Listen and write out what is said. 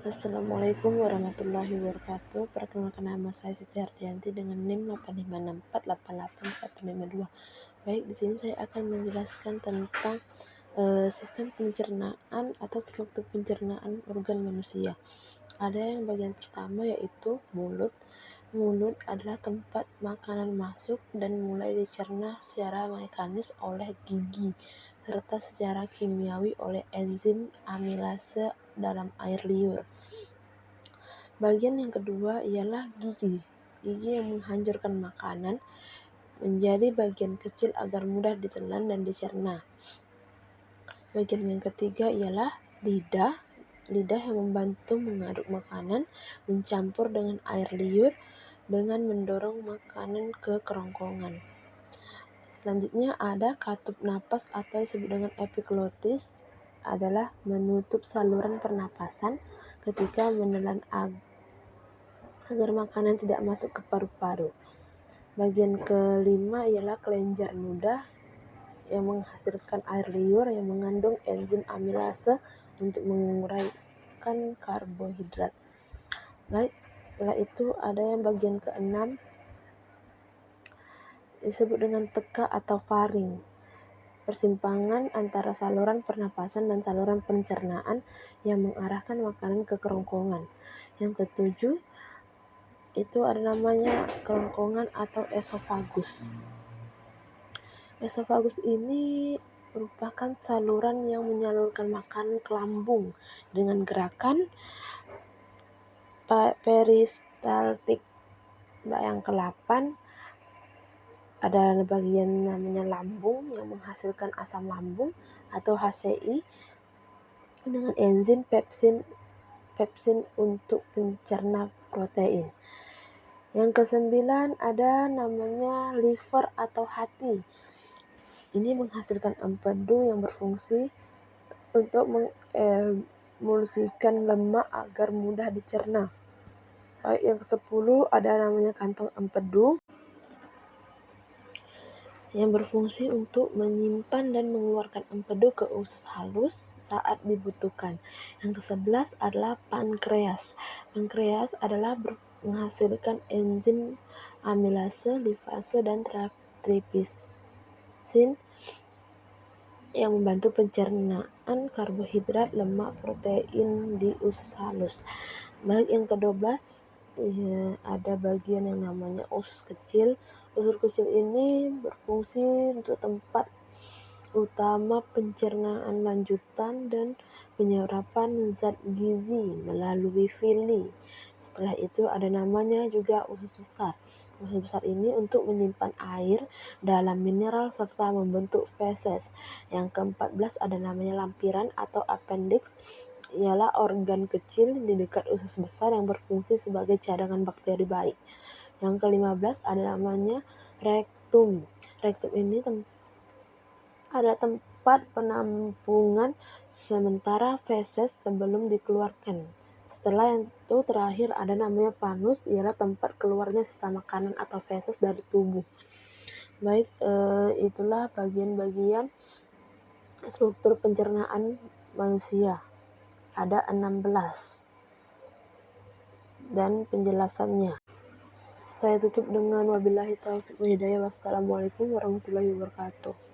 Assalamualaikum warahmatullahi wabarakatuh. Perkenalkan, nama saya Siti Hardianti dengan NIM 856488152. Baik, di sini saya akan menjelaskan tentang sistem pencernaan atau struktur pencernaan organ manusia. Ada yang bagian pertama yaitu mulut. Mulut adalah tempat makanan masuk dan mulai dicerna secara mekanis oleh gigi serta secara kimiawi oleh enzim amilase dalam air liur. Bagian yang kedua ialah gigi. Gigi yang menghancurkan makanan menjadi bagian kecil agar mudah ditelan dan dicerna. Bagian yang ketiga ialah lidah. Lidah yang membantu mengaduk makanan, mencampur dengan air liur dengan mendorong makanan ke kerongkongan. Selanjutnya ada katup napas atau disebut dengan epiglotis, adalah menutup saluran pernapasan ketika menelan agar makanan tidak masuk ke paru-paru. Bagian kelima ialah kelenjar ludah yang menghasilkan air liur yang mengandung enzim amilase untuk menguraikan karbohidrat. Baik, setelah itu ada yang bagian keenam disebut dengan teka atau faring, persimpangan antara saluran pernapasan dan saluran pencernaan yang mengarahkan makanan ke kerongkongan. Yang ketujuh itu ada namanya kerongkongan atau esofagus. Esofagus ini merupakan saluran yang menyalurkan makanan ke lambung dengan gerakan peristaltik. Yang ke-8 ada bagian namanya lambung yang menghasilkan asam lambung atau HCI dengan enzim pepsin untuk pencerna protein. Yang ke-9 ada namanya liver atau hati. Ini menghasilkan empedu yang berfungsi untuk mengemulsikan lemak agar mudah dicerna. Baik, yang ke-10 ada namanya kantong empedu yang berfungsi untuk menyimpan dan mengeluarkan empedu ke usus halus saat dibutuhkan. Yang ke-11 adalah pankreas. Pankreas adalah menghasilkan enzim amilase, lipase, dan triplisin yang membantu pencernaan karbohidrat, lemak, protein di usus halus. Baik, yang ke-12 ada bagian yang namanya usus kecil. Usus kecil ini berfungsi untuk tempat utama pencernaan lanjutan dan penyerapan zat gizi melalui villi. Setelah itu ada namanya juga usus besar. Usus besar ini untuk menyimpan air dalam mineral serta membentuk feses. Yang ke-14 ada namanya lampiran atau appendix, ialah organ kecil di dekat usus besar yang berfungsi sebagai cadangan bakteri baik. Yang ke-15 ada namanya rektum. Rektum ini ada tempat penampungan sementara feses sebelum dikeluarkan. Setelah itu terakhir ada namanya panus, ialah tempat keluarnya sisa makanan atau feses dari tubuh. Baik, itulah bagian-bagian struktur pencernaan manusia. Ada 16 dan penjelasannya. Saya tutup dengan wabillahi taufiq wal hidayah. Wassalamualaikum warahmatullahi wabarakatuh.